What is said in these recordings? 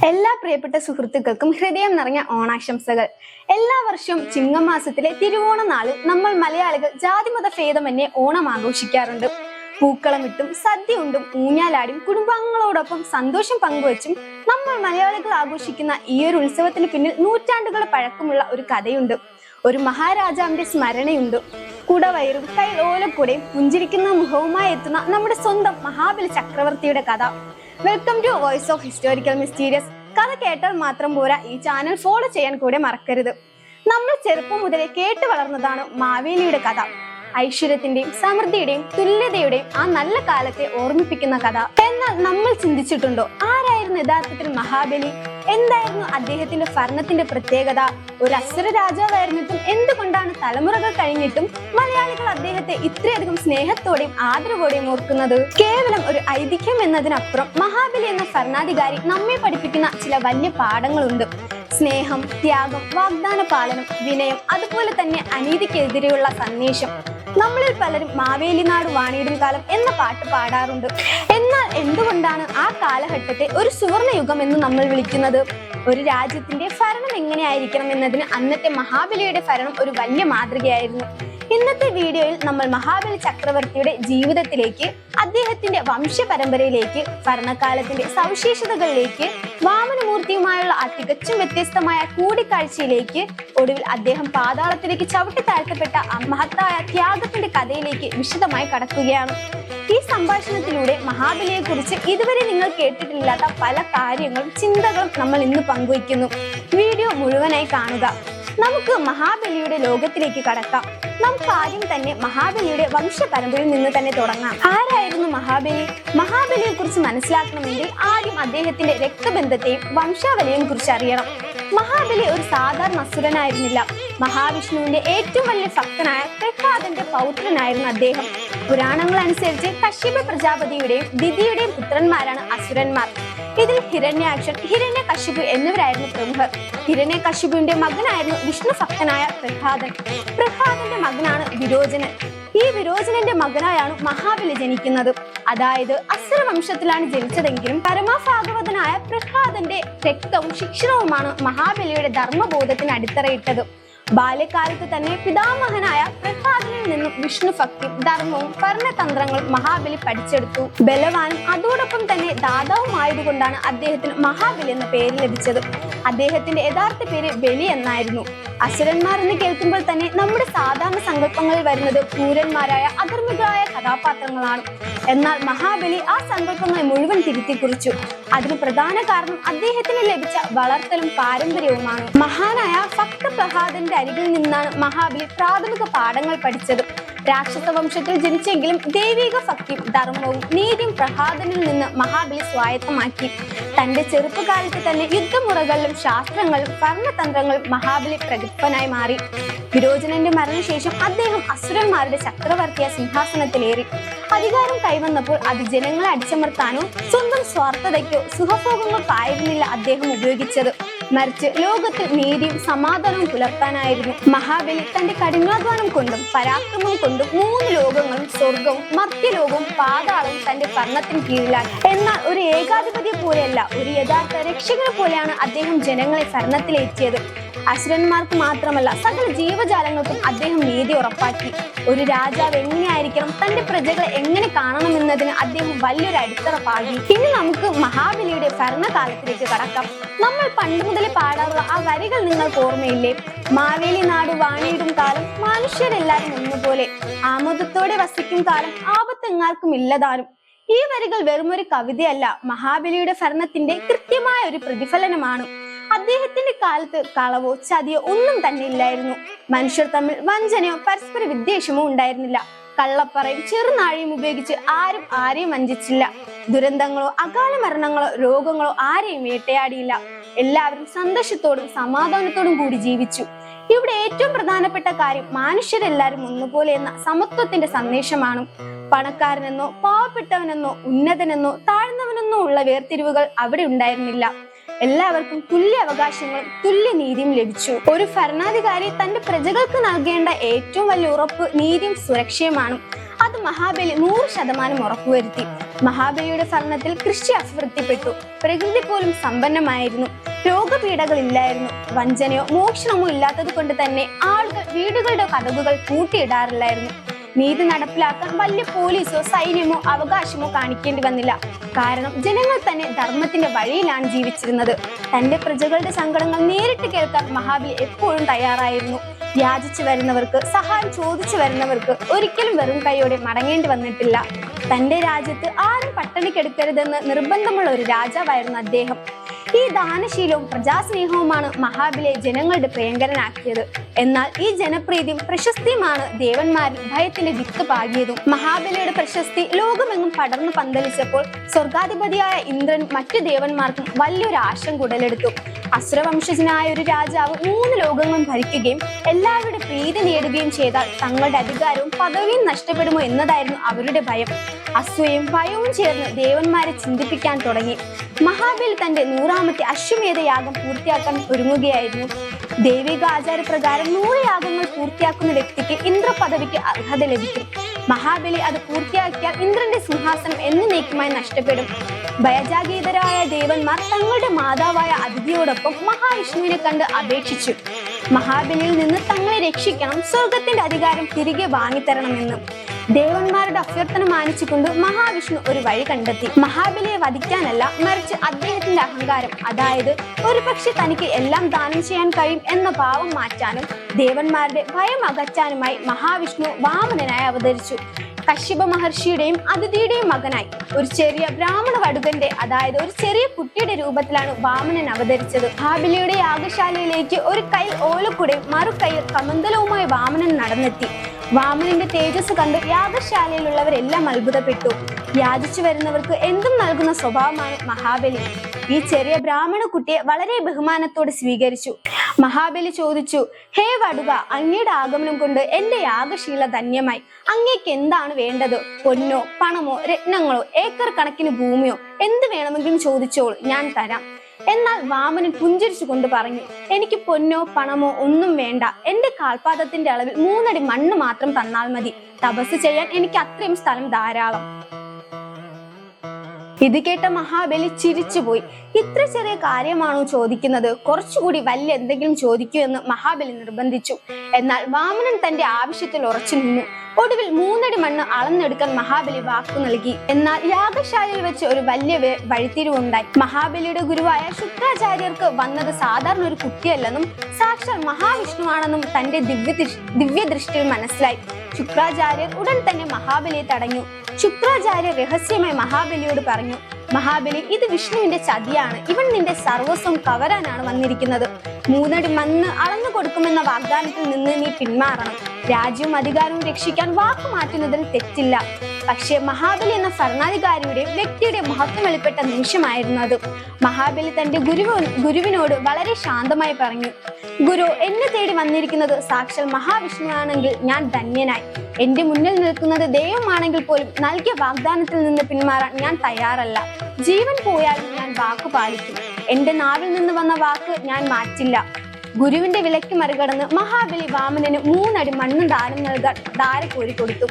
എല്ലാ പ്രിയപ്പെട്ട സുഹൃത്തുക്കൾക്കും ഹൃദയം നിറഞ്ഞ ഓണാശംസകൾ. എല്ലാ വർഷവും ചിങ്ങമാസത്തിലെ തിരുവോണ നാളിൽ നമ്മൾ മലയാളികൾ ജാതിമത ഭേദമന്യേ ഓണം ആഘോഷിക്കാറുണ്ട്. പൂക്കളമിട്ടും സദ്യ ഉണ്ടും ഊഞ്ഞാലാടും കുടുംബാംഗങ്ങളോടൊപ്പം സന്തോഷം പങ്കുവച്ചും നമ്മൾ മലയാളികൾ ആഘോഷിക്കുന്ന ഈ ഒരു ഉത്സവത്തിന് പിന്നിൽ നൂറ്റാണ്ടുകൾ പഴക്കമുള്ള ഒരു കഥയുണ്ട്. ഒരു മഹാരാജാവിന്റെ സ്മരണയുണ്ട്. കുടവയറും കയ്യിൽ ഓലക്കുടയും പുഞ്ചിരിക്കുന്ന മുഖവുമായി എത്തുന്ന നമ്മുടെ സ്വന്തം മഹാബലി ചക്രവർത്തിയുടെ കഥ. Welcome to voice of historical mysterious. കഥ കേട്ടാൽ മാത്രം പോരാ, ഈ ചാനൽ ഫോളോ ചെയ്യാൻ കൂടെ മറക്കരുത്. നമ്മൾ ചെറുപ്പം മുതലേ കേട്ടു വളർന്നതാണ് മാവേലിയുടെ കഥ. ഐശ്വര്യത്തിന്റെയും സമൃദ്ധിയുടെയും തുല്യതയുടെയും ആ നല്ല കാലത്തെ ഓർമ്മിപ്പിക്കുന്ന കഥ. എന്നാൽ നമ്മൾ ചിന്തിച്ചിട്ടുണ്ടോ, ആരായിരുന്നു യഥാർത്ഥത്തിൽ മഹാബലി? എന്തായിരുന്നു അദ്ദേഹത്തിന്റെ ഭരണത്തിന്റെ പ്രത്യേകത? ഒരു അസുര രാജാവായിരുന്നിട്ടും എന്തുകൊണ്ടാണ് തലമുറകൾ കഴിഞ്ഞിട്ടും മലയാളികൾ അദ്ദേഹത്തെ ഇത്രയധികം സ്നേഹത്തോടെയും ആദരവോടെയും ഓർക്കുന്നത്? കേവലം ഒരു ഐതിഹ്യം എന്നതിനപ്പുറം മഹാബലി എന്ന ഭരണാധികാരി നമ്മെ പഠിപ്പിക്കുന്ന ചില വലിയ പാഠങ്ങളുണ്ട്. സ്നേഹം, ത്യാഗം, വാഗ്ദാന പാലനം, വിനയം, അതുപോലെ തന്നെ അനീതിക്കെതിരെയുള്ള സന്ദേശം. നമ്മളിൽ പലരും മാവേലി നാട് വാണിടും കാലം എന്ന പാട്ട് പാടാറുണ്ട്. എന്നാൽ എന്തുകൊണ്ടാണ് ആ കാലഘട്ടത്തെ ഒരു സുവർണ യുഗം എന്ന് നമ്മൾ വിളിക്കുന്നത്? ഒരു രാജ്യത്തിന്റെ ഭരണം എങ്ങനെയായിരിക്കണം എന്നതിന് അന്നത്തെ മഹാബലിയുടെ ഭരണം ഒരു വലിയ മാതൃകയായിരുന്നു. ഇന്നത്തെ വീഡിയോയിൽ നമ്മൾ മഹാബലി ചക്രവർത്തിയുടെ ജീവിതത്തിലേക്ക്, അദ്ദേഹത്തിന്റെ വംശപരമ്പരയിലേക്ക്, ഭരണകാലത്തിന്റെ സവിശേഷതകളിലേക്ക്, വാമനമൂർത്തിയുമായുള്ള ആ തികച്ചും വ്യത്യസ്തമായ കൂടിക്കാഴ്ചയിലേക്ക്, ഒടുവിൽ അദ്ദേഹം പാതാളത്തിലേക്ക് ചവിട്ടി താഴ്ത്തപ്പെട്ട ആ മഹത്തായ ത്യാഗത്തിന്റെ കഥയിലേക്ക് വിശദമായി കടക്കുകയാണ്. ഈ സംഭാഷണത്തിലൂടെ മഹാബലിയെ കുറിച്ച് ഇതുവരെ നിങ്ങൾ കേട്ടിട്ടില്ലാത്ത പല കാര്യങ്ങളും ചിന്തകളും നമ്മൾ ഇന്ന് പങ്കുവയ്ക്കുന്നു. വീഡിയോ മുഴുവനായി കാണുക. നമുക്ക് മഹാബലിയുടെ ലോകത്തിലേക്ക് കടക്കാം. നമുക്ക് ആദ്യം തന്നെ മഹാബലിയുടെ വംശപരമ്പരയിൽ നിന്ന് തന്നെ തുടങ്ങാം. ആരായിരുന്നു മഹാബലി? മഹാബലിയെ കുറിച്ച് മനസ്സിലാക്കണമെങ്കിൽ ആദ്യം അദ്ദേഹത്തിന്റെ രക്തബന്ധത്തെയും വംശാവലിയെയും കുറിച്ച് അറിയണം. മഹാബലി ഒരു സാധാരണ അസുരനായിരുന്നില്ല. മഹാവിഷ്ണുവിന്റെ ഏറ്റവും വലിയ ഭക്തനായ പ്രഹ്ലാദന്റെ പൗത്രനായിരുന്നു അദ്ദേഹം. പുരാണങ്ങൾ അനുസരിച്ച് കശ്യപ പ്രജാപതിയുടെയും ദിതിയുടെയും പുത്രന്മാരാണ് അസുരന്മാർ. ഇതിൽ ഹിരണ്യാക്ഷൻ, ഹിരണ്യകശിപു എന്നിവരായിരുന്നു പ്രമുഖർ. ഹിരണ്യകശിപുവിന്റെ മകനായിരുന്നു വിഷ്ണു ഭക്തനായ പ്രഹ്ലാദൻ. പ്രഹ്ലാദന്റെ മകനാണ് വിരോചനൻ. ഈ വിരോചനന്റെ മകനായാണ് മഹാബലി ജനിക്കുന്നത്. അതായത് അസുര വംശത്തിലാണ് ജനിച്ചതെങ്കിലും പരമഭാഗവതനായ പ്രഹ്ലാദന്റെ രക്തവും ശിക്ഷണവുമാണ് മഹാബലിയുടെ ധർമ്മബോധത്തിന് അടിത്തറയിട്ടത്. ബാല്യകാലത്ത് തന്നെ പിതാമഹനായ പ്രഹ്ലാദനിൽ നിന്നും വിഷ്ണു ഭക്തി, ധർമ്മവും ഭരണതന്ത്രങ്ങളും മഹാബലി പഠിച്ചെടുത്തു. ബലവാനും അതോടൊപ്പം തന്നെ ദാതാവുമായതുകൊണ്ടാണ് അദ്ദേഹത്തിന് മഹാബലി എന്ന പേര് ലഭിച്ചത്. അദ്ദേഹത്തിന്റെ യഥാർത്ഥ പേര് ബലി എന്നായിരുന്നു. അസുരന്മാർ എന്ന് കേൾക്കുമ്പോൾ തന്നെ നമ്മുടെ സാധാരണ സങ്കല്പങ്ങളിൽ വരുന്നത് ക്രൂരന്മാരായ അധർമ്മികളായ കഥാപാത്രങ്ങളാണ്. എന്നാൽ മഹാബലി ആ സങ്കല്പങ്ങളെ മുഴുവൻ തിരുത്തി കുറിച്ചു. അതിന് പ്രധാന കാരണം അദ്ദേഹത്തിന് ലഭിച്ച വളർത്തലും പാരമ്പര്യവുമാണ്. മഹാനായ ഭക്ത പ്രഹ്ലാദന്റെ അരികിൽ നിന്നാണ് മഹാബലി പ്രാഥമിക പാഠങ്ങൾ പഠിച്ചത്. രാക്ഷസ വംശത്തിൽ ജനിച്ചെങ്കിലും ദൈവിക ഭക്തിയും ധർമ്മവും നീതിയും പ്രഹ്ലാദനിൽ നിന്ന് മഹാബലി സ്വായത്തമാക്കി. തന്റെ ചെറുപ്പകാലത്ത് തന്നെ യുദ്ധമുറകളിലും ശാസ്ത്രങ്ങളും ഭരണതന്ത്രങ്ങളും മഹാബലി പ്രഗത്ഭനായി മാറി. വിരോചനന്റെ മരണശേഷം അദ്ദേഹം അസുരന്മാരുടെ ചക്രവർത്തിയ സിംഹാസനത്തിലേറി. അധികാരം കൈവന്നപ്പോൾ അത് ജനങ്ങളെ അടിച്ചമർത്താനോ സ്വന്തം സ്വാർത്ഥതയ്ക്കോ സുഖഭോഗങ്ങൾക്കായിരുന്നില്ല അദ്ദേഹം ഉപയോഗിച്ചത്. മറിച്ച് ലോകത്തിൽ നീതിയും സമാധാനവും പുലർത്താനായിരുന്നു. മഹാബലി തന്റെ കഠിനാധ്വാനം കൊണ്ടും പരാക്രമം കൊണ്ടും 3 ലോകങ്ങളും സ്വർഗവും മർത്യലോകവും പാതാളവും തന്റെ ഭരണത്തിന് കീഴിലാക്കി. എന്നാൽ ഒരു ഏകാധിപതിയെ പോലെയല്ല, ഒരു യഥാർത്ഥ രക്ഷകനെ പോലെയാണ് അദ്ദേഹം ജനങ്ങളെ ഭരണത്തിലേറ്റിയത്. അസുരന്മാർക്ക് മാത്രമല്ല, സകല ജീവജാലങ്ങൾക്കും അദ്ദേഹം നീതി ഉറപ്പാക്കി. ഒരു രാജാവ് എങ്ങനെയായിരിക്കണം, തന്റെ പ്രജകളെ എങ്ങനെ കാണണമെന്നതിന് അദ്ദേഹം വലിയൊരു അടിത്തറ പാകി. ഇനി നമുക്ക് മഹാബലിയുടെ ഭരണകാലത്തിലേക്ക് കടക്കാം. നമ്മൾ പണ്ട് മുതലേ പാടാറുള്ള ആ വരികൾ നിങ്ങൾക്ക് ഓർമ്മയില്ലേ? മാവേലി നാട് വാണിയിടും കാലം, മനുഷ്യരെല്ലാരും ഒന്നുപോലെ, ആമോദത്തോടെ വസിക്കും കാലം, ആപത്തെങ്ങാർക്കും ഇല്ലതാനും. ഈ വരികൾ വെറുമൊരു കവിതയല്ല, മഹാബലിയുടെ ഭരണത്തിന്റെ കൃത്യമായ ഒരു പ്രതിഫലനമാണ്. അദ്ദേഹത്തിന്റെ കാലത്ത് കളവോ ചതിയോ ഒന്നും തന്നെ ഇല്ലായിരുന്നു. മനുഷ്യർ തമ്മിൽ വഞ്ചനയോ പരസ്പര വിദ്വേഷമോ ഉണ്ടായിരുന്നില്ല. കള്ളപ്പറയും ചെറുനാഴിയും ഉപയോഗിച്ച് ആരും ആരെയും വഞ്ചിച്ചില്ല. ദുരന്തങ്ങളോ അകാല മരണങ്ങളോ രോഗങ്ങളോ ആരെയും വേട്ടയാടിയില്ല. എല്ലാവരും സന്തോഷത്തോടും സമാധാനത്തോടും കൂടി ജീവിച്ചു. ഇവിടെ ഏറ്റവും പ്രധാനപ്പെട്ട കാര്യം മനുഷ്യരെല്ലാരും ഒന്നുപോലെ എന്ന സമത്വത്തിന്റെ സന്ദേശമാണ്. പണക്കാരനെന്നോ പാവപ്പെട്ടവനെന്നോ ഉന്നതനെന്നോ താഴ്ന്നവനെന്നോ ഉള്ള വേർതിരിവുകൾ അവിടെ ഉണ്ടായിരുന്നില്ല. എല്ലാവർക്കും തുല്യ അവകാശങ്ങളും തുല്യ നീതിയും ലഭിച്ചു. ഒരു ഭരണാധികാരി തന്റെ പ്രജകൾക്ക് നൽകേണ്ട ഏറ്റവും വലിയ ഉറപ്പ് നീതിയും സുരക്ഷയുമാണ്. അത് മഹാബലി 100% ഉറപ്പുവരുത്തി. മഹാബലിയുടെ ഭരണത്തിൽ കൃഷി അഭിവൃദ്ധിപ്പെട്ടു. പ്രകൃതി പോലും സമ്പന്നമായിരുന്നു. രോഗപീഠകളില്ലായിരുന്നു. വഞ്ചനയോ മോഷണമോ ഇല്ലാത്തത് കൊണ്ട് തന്നെ ആളുകൾ വീടുകളുടെ കതകുകൾ പൂട്ടിയിടാറില്ലായിരുന്നു. നീതി നടപ്പിലാക്കാൻ വലിയ പോലീസോ സൈന്യമോ അവകാശമോ കാണിക്കേണ്ടി വന്നില്ല. കാരണം ജനങ്ങൾ തന്നെ ധർമ്മത്തിന്റെ വഴിയിലാണ് ജീവിച്ചിരുന്നത്. തന്റെ പ്രജകളുടെ സങ്കടങ്ങൾ നേരിട്ട് കേൾക്കാൻ മഹാബലി എപ്പോഴും തയ്യാറായിരുന്നു. യാചിച്ചു വരുന്നവർക്ക്, സഹായം ചോദിച്ചു വരുന്നവർക്ക് ഒരിക്കലും വെറും കൈയോടെ മടങ്ങേണ്ടി വന്നിട്ടില്ല. തന്റെ രാജ്യത്ത് ആരും പട്ടിണിക്കെടുക്കരുതെന്ന് നിർബന്ധമുള്ള ഒരു രാജാവായിരുന്നു അദ്ദേഹം. ഈ ദാനശീലവും പ്രജാസ്നേഹവുമാണ് മഹാബലിയെ ജനങ്ങളുടെ പ്രിയങ്കരനാക്കിയത്. എന്നാൽ ഈ ജനപ്രീതിയും പ്രശസ്തിയുമാണ് ദേവന്മാരിൽ ഭയത്തിന്റെ വിത്ത് പാകിയതും. മഹാബലിയുടെ പ്രശസ്തി ലോകമെങ്ങും പടർന്നു പന്തലിച്ചപ്പോൾ സ്വർഗാധിപതിയായ ഇന്ദ്രൻ മറ്റു ദേവന്മാർക്കും വലിയൊരു ആശങ്ക ഉടലെടുത്തു. അസുരവംശജനായ ഒരു രാജാവ് 3 ലോകങ്ങളും ഭരിക്കുകയും എല്ലാവരുടെ പ്രീതി നേടുകയും ചെയ്താൽ തങ്ങളുടെ അധികാരവും പദവിയും നഷ്ടപ്പെടുമോ എന്നതായിരുന്നു അവരുടെ ഭയം. അസൂയയും ഭയവും ചേർന്ന് ദേവന്മാരെ ചിന്തിപ്പിക്കാൻ തുടങ്ങി. മഹാബലി തന്റെ 100ാമത്തെ അശ്വമേധ യാഗം പൂർത്തിയാക്കാൻ ഒരുങ്ങുകയായിരുന്നു. ദൈവിക ആചാരപ്രകാരം 100 യാഗങ്ങൾ പൂർത്തിയാക്കുന്ന വ്യക്തിക്ക് ഇന്ദ്ര പദവിക്ക് അർഹത ലഭിക്കും. മഹാബലി അത് പൂർത്തിയാക്കിയാൽ ഇന്ദ്രന്റെ സിംഹാസനം എന്നേക്കുമായി നഷ്ടപ്പെടും. ഭയജാഗീതരായ ദേവന്മാർ തങ്ങളുടെ മാതാവായ അതിഥിയോടൊപ്പം മഹാവിഷ്ണുവിനെ കണ്ട് അപേക്ഷിച്ചു. മഹാബലിയിൽ നിന്ന് തങ്ങളെ രക്ഷിക്കണം, സ്വർഗത്തിന്റെ അധികാരം തിരികെ വാങ്ങിത്തരണമെന്ന്. ദേവന്മാരുടെ അഭ്യർത്ഥന മാനിച്ചുകൊണ്ട് മഹാവിഷ്ണു ഒരു വഴി കണ്ടെത്തി. മഹാബലിയെ വധിക്കാനല്ല, മറിച്ച് അദ്ദേഹത്തിന്റെ അഹങ്കാരം, അതായത് ഒരുപക്ഷെ തനിക്ക് എല്ലാം ദാനം ചെയ്യാൻ കഴിയും എന്ന ഭാവം മാറ്റാനും ദേവന്മാരുടെ ഭയം അകറ്റാനുമായി മഹാവിഷ്ണു വാമനനായി അവതരിച്ചു. കശ്യപ മഹർഷിയുടെയും അതിഥിയുടെയും മകനായി ഒരു ചെറിയ ബ്രാഹ്മണ വടുകന്റെ, അതായത് ഒരു ചെറിയ കുട്ടിയുടെ രൂപത്തിലാണ് വാമനൻ അവതരിച്ചത്. മഹാബലിയുടെ യാഗശാലയിലേക്ക് ഒരു കൈയിൽ ഓലക്കുടയും മറുകൈയിൽ കമന്തലവുമായി വാമനൻ നടന്നെത്തി. വാമനന്റെ തേജസ് കണ്ട് യാഗശാലയിലുള്ളവരെല്ലാം അത്ഭുതപ്പെട്ടു. യാചിച്ചു വരുന്നവർക്ക് എന്തും നൽകുന്ന സ്വഭാവമാണ് മഹാബലി. ഈ ചെറിയ ബ്രാഹ്മണ കുട്ടിയെ വളരെ ബഹുമാനത്തോടെ സ്വീകരിച്ചു. മഹാബലി ചോദിച്ചു, ഹേ വടുക, അങ്ങയുടെ ആഗമനം കൊണ്ട് എന്റെ യാഗശീല ധന്യമായി. അങ്ങേക്ക് എന്താണ് വേണ്ടത്? പൊന്നോ, പണമോ, രത്നങ്ങളോ, ഏക്കർ കണക്കിന് ഭൂമിയോ, എന്ത് വേണമെങ്കിലും ചോദിച്ചോളൂ, ഞാൻ തരാം. എന്നാൽ വാമനൻ പുഞ്ചിരിച്ചു കൊണ്ട് പറഞ്ഞു, എനിക്ക് പൊന്നോ പണമോ ഒന്നും വേണ്ട. എന്റെ കാൽപാദത്തിന്റെ അളവിൽ 3 അടി മണ്ണ് മാത്രം തന്നാൽ മതി. തപസ് ചെയ്യാൻ എനിക്ക് അത്രയും സ്ഥലം ധാരാളം. ഇത് കേട്ട മഹാബലി ചിരിച്ചുപോയി. ഇത്ര ചെറിയ കാര്യമാണോ ചോദിക്കുന്നത്? കുറച്ചുകൂടി വലിയ എന്തെങ്കിലും ചോദിക്കൂ എന്ന് മഹാബലി നിർബന്ധിച്ചു. എന്നാൽ വാമനൻ തന്റെ ആവശ്യത്തിൽ ഉറച്ചു നിന്നു. ഒടുവിൽ 3 അടി മണ്ണ് അളന്നെടുക്കാൻ മഹാബലി വാക്കു നൽകി. എന്നാൽ യാഗശാലയിൽ വെച്ച് ഒരു വലിയ വഴിത്തിരിവുണ്ടായി. മഹാബലിയുടെ ഗുരുവായ ശുക്രാചാര്യർക്ക് വന്നത് സാധാരണ ഒരു കുട്ടിയല്ലെന്നും സാക്ഷാൽ മഹാവിഷ്ണുവാണെന്നും തന്റെ ദിവ്യദൃഷ്ടിയിൽ മനസ്സിലായി. ശുക്രാചാര്യർ ഉടൻ തന്നെ മഹാബലിയെ തടഞ്ഞു. ശുക്രാചാര്യർ രഹസ്യമായി മഹാബലിയോട് പറഞ്ഞു, മഹാബലി, ഇത് വിഷ്ണുവിന്റെ ചതിയാണ്. ഇവൻ നിന്റെ സർവസ്വം കവരാനാണ് വന്നിരിക്കുന്നത്. 3 അടി മണ്ണ് അളന്നു കൊടുക്കുമെന്ന വാഗ്ദാനത്തിൽ നിന്ന് നീ പിന്മാറണം. രാജ്യവും അധികാരവും രക്ഷിക്കാൻ വാക്കു മാറ്റുന്നതിൽ തെറ്റില്ല. പക്ഷേ മഹാബലി എന്ന ഭരണാധികാരിയുടെ വ്യക്തിയുടെ മഹത്വം വെളിപ്പെട്ട നിമിഷമായിരുന്നു അത്. മഹാബലി തന്റെ ഗുരുവിനോട് വളരെ ശാന്തമായി പറഞ്ഞു, ഗുരു, എന്നെ തേടി വന്നിരിക്കുന്നത് സാക്ഷാൽ മഹാവിഷ്ണുവാണെങ്കിൽ ഞാൻ ധന്യനായി. എന്റെ മുന്നിൽ നിൽക്കുന്നത് ദൈവമാണെങ്കിൽ പോലും നൽകിയ വാഗ്ദാനത്തിൽ നിന്ന് പിന്മാറാൻ ഞാൻ തയ്യാറല്ല. ജീവൻ പോയാലും ഞാൻ വാക്കു പാലിക്കും. എന്റെ നാവിൽ നിന്ന് വന്ന വാക്ക് ഞാൻ മാറ്റില്ല. ഗുരുവിന്റെ വിലക്ക് മറികടന്ന് മഹാബലി വാമനന് 3 അടി മണ്ണ് ദാനം നൽകാൻ ധാര കോരിക്കൊടുത്തു.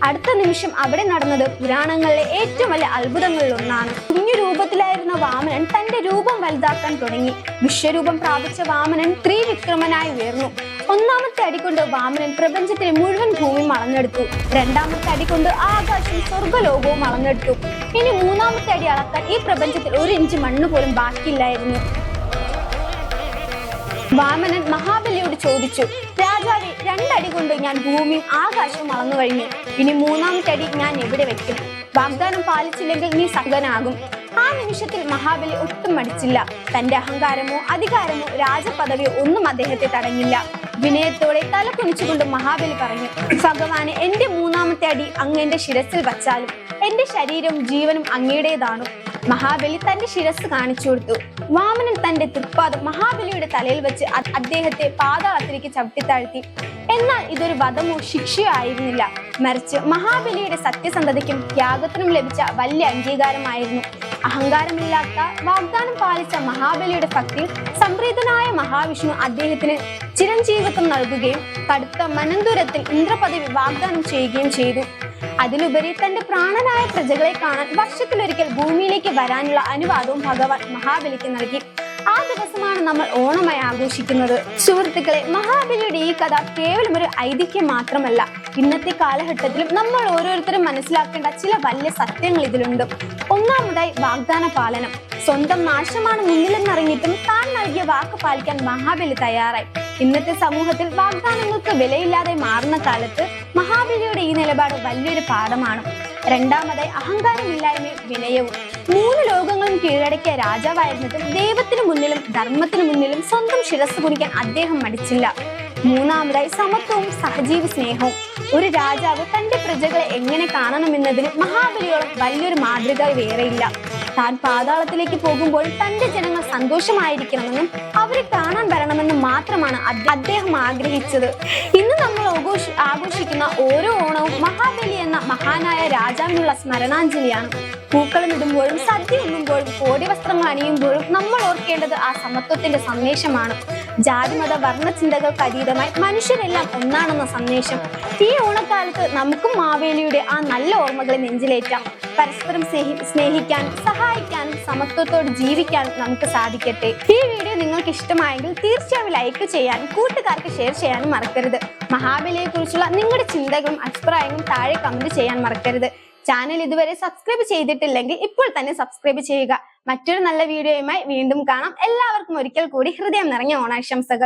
അടുത്ത നിമിഷം അവിടെ നടന്നത് പുരാണങ്ങളിലെ ഏറ്റവും വലിയ അത്ഭുതങ്ങളിൽ ഒന്നാണ്. കുഞ്ഞു രൂപത്തിലായിരുന്ന വാമനൻ തന്റെ രൂപം വലുതാക്കാൻ തുടങ്ങി. വിശ്വരൂപം പ്രാപിച്ച വാമനൻ ത്രിവിക്രമനായി ഉയർന്നു. 1ാമത്തെ അടി കൊണ്ട് വാമനൻ പ്രപഞ്ചത്തിലെ മുഴുവൻ ഭൂമിയും അളന്നെടുത്തു. 2ാമത്തെ അടി കൊണ്ട് ആകാശം സ്വർഗലോകവും അളന്നെടുത്തു. ഇനി 3ാമത്തെ അടി അളക്കാൻ ഈ പ്രപഞ്ചത്തിൽ 1 ഇഞ്ച് മണ്ണ് പോലും ബാക്കിയില്ലായിരുന്നു. വാമനൻ മഹാബലിയോട് ചോദിച്ചു, രാജാവേ, 2 അടി കൊണ്ട് ഞാൻ ഭൂമിയും ആകാശവും അളന്നു കഴിഞ്ഞു. ഇനി 3ാമത്തെ അടി ഞാൻ എവിടെ വെക്കും? വാഗ്ദാനം പാലിച്ചില്ലെങ്കിൽ നീ സകനാകും. ആ നിമിഷത്തിൽ മഹാബലി ഒട്ടും മടിച്ചില്ല. തന്റെ അഹങ്കാരമോ അധികാരമോ രാജപദവിയോ ഒന്നും അദ്ദേഹത്തെ തടഞ്ഞില്ല. വിനയത്തോടെ തല കുനിച്ചുകൊണ്ട് മഹാബലി പറഞ്ഞു, ഭഗവാനെ, എന്റെ 3ാമത്തെ അടി അങ്ങ് എന്റെ ശിരസിൽ വച്ചാലും എന്റെ ശരീരവും ജീവനും അങ്ങയുടേതാണ്. മഹാബലി തന്റെ ശിരസ് കാണിച്ചു കൊടുത്തു. വാമനൻ തന്റെ തൃപ്പാദം മഹാബലിയുടെ തലയിൽ വെച്ച് അദ്ദേഹത്തെ പാതാളത്തിലേക്ക് ചവിട്ടിത്താഴ്ത്തി. എന്നാൽ ഇതൊരു വധമോ ശിക്ഷയോ ആയിരുന്നില്ല, മറിച്ച് മഹാബലിയുടെ സത്യസന്ധതയ്ക്കും ത്യാഗത്തിനും ലഭിച്ച വലിയ അംഗീകാരമായിരുന്നു. അഹങ്കാരമില്ലാത്ത വാഗ്ദാനം പാലിച്ച മഹാബലിയുടെ ഭക്തിയിൽ സംപ്രീതനായ മഹാവിഷ്ണു അദ്ദേഹത്തിന് ചിരഞ്ജീവിത്വം നൽകുകയും കടുത്ത മനന്തുരത്തിൽ ഇന്ദ്രപദവി വാഗ്ദാനം ചെയ്യുകയും ചെയ്തു. അതിലുപരി തന്റെ പ്രാണനായ പ്രജകളെ കാണാൻ വർഷത്തിലൊരിക്കൽ ഭൂമിയിലേക്ക് വരാനുള്ള അനുവാദവും ഭഗവാൻ മഹാബലിക്ക് നൽകി. ആ ദിവസമാണ് നമ്മൾ ഓണമായി ആഘോഷിക്കുന്നത്. സുഹൃത്തുക്കളെ, മഹാബലിയുടെ ഈ കഥ കേവലം ഒരു ഐതിഹ്യം മാത്രമല്ല, ഇന്നത്തെ കാലഘട്ടത്തിലും നമ്മൾ ഓരോരുത്തരും മനസ്സിലാക്കേണ്ട ചില വലിയ സത്യങ്ങൾ ഇതിലുണ്ട്. ഒന്നാമതായി വാഗ്ദാന പാലനം. സ്വന്തം നാശമാണ് മുന്നിലെന്നറിഞ്ഞിട്ടും താൻ നൽകിയ വാക്ക് പാലിക്കാൻ മഹാബലി തയ്യാറായി. ഇന്നത്തെ സമൂഹത്തിൽ വാഗ്ദാനങ്ങൾക്ക് വിലയില്ലാതെ മാറുന്ന കാലത്ത് മഹാബലിയുടെ ഈ നിലപാട് വലിയൊരു പാഠമാണ്. രണ്ടാമതായി അഹങ്കാരമില്ലായ്മയും വിനയവും. 3 ലോകങ്ങളും കീഴടക്കിയ രാജാവായിരുന്നിട്ടും ദൈവത്തിന് മുന്നിലും ധർമ്മത്തിന് മുന്നിലും സ്വന്തം ശിരസ് കുനിക്കാൻ അദ്ദേഹം മടിച്ചില്ല. മൂന്നാമതായി സമത്വവും സഹജീവി സ്നേഹവും. ഒരു രാജാവ് തന്റെ പ്രജകളെ എങ്ങനെ കാണണമെന്നതിന് മഹാബലിയോളം വലിയൊരു മാതൃക വേറെയില്ല. താൻ പാതാളത്തിലേക്ക് പോകുമ്പോൾ തന്റെ ജനങ്ങൾ സന്തോഷമായിരിക്കണമെന്നും അവരെ കാണാൻ വരണമെന്നും മാത്രമാണ് അദ്ദേഹം ആഗ്രഹിച്ചത്. ഇന്ന് നമ്മൾ ആഘോഷിക്കുന്ന ഓരോ ഓണവും മഹാബലി എന്ന മഹാനായ രാജാവിനുള്ള സ്മരണാഞ്ജലിയാണ്. പൂക്കളമിടുമ്പോഴും സദ്യ ഉണ്ണുമ്പോഴും കോടി വസ്ത്രങ്ങൾ അണിയുമ്പോഴും നമ്മൾ ഓർക്കേണ്ടത് ആ സമത്വത്തിന്റെ സന്ദേശമാണ്. ജാതിമത വർണ്ണ ചിന്തകൾക്ക് അതീതമായി മനുഷ്യരെല്ലാം ഒന്നാണെന്ന സന്ദേശം. ഈ ഓണക്കാലത്ത് നമുക്കും മാവേലിയുടെ ആ നല്ല ഓർമ്മകളെ നെഞ്ചിലേറ്റാം. പരസ്പരം സ്നേഹിക്കാനും സഹായിക്കാനും സമത്വത്തോട് ജീവിക്കാനും നമുക്ക് സാധിക്കട്ടെ. ഈ വീഡിയോ നിങ്ങൾക്ക് ഇഷ്ടമായെങ്കിൽ തീർച്ചയായും ലൈക്ക് ചെയ്യാനും കൂട്ടുകാർക്ക് ഷെയർ ചെയ്യാനും മറക്കരുത്. മഹാബലിയെ കുറിച്ചുള്ള നിങ്ങളുടെ ചിന്തകളും അഭിപ്രായങ്ങളും താഴെ കമന്റ് ചെയ്യാൻ മറക്കരുത്. ചാനൽ ഇതുവരെ സബ്സ്ക്രൈബ് ചെയ്തിട്ടില്ലെങ്കിൽ ഇപ്പോൾ തന്നെ സബ്സ്ക്രൈബ് ചെയ്യുക. മറ്റൊരു നല്ല വീഡിയോയുമായി വീണ്ടും കാണാം. എല്ലാവർക്കും ഒരിക്കൽ കൂടി ഹൃദയം നിറഞ്ഞ ഓണാശംസകൾ.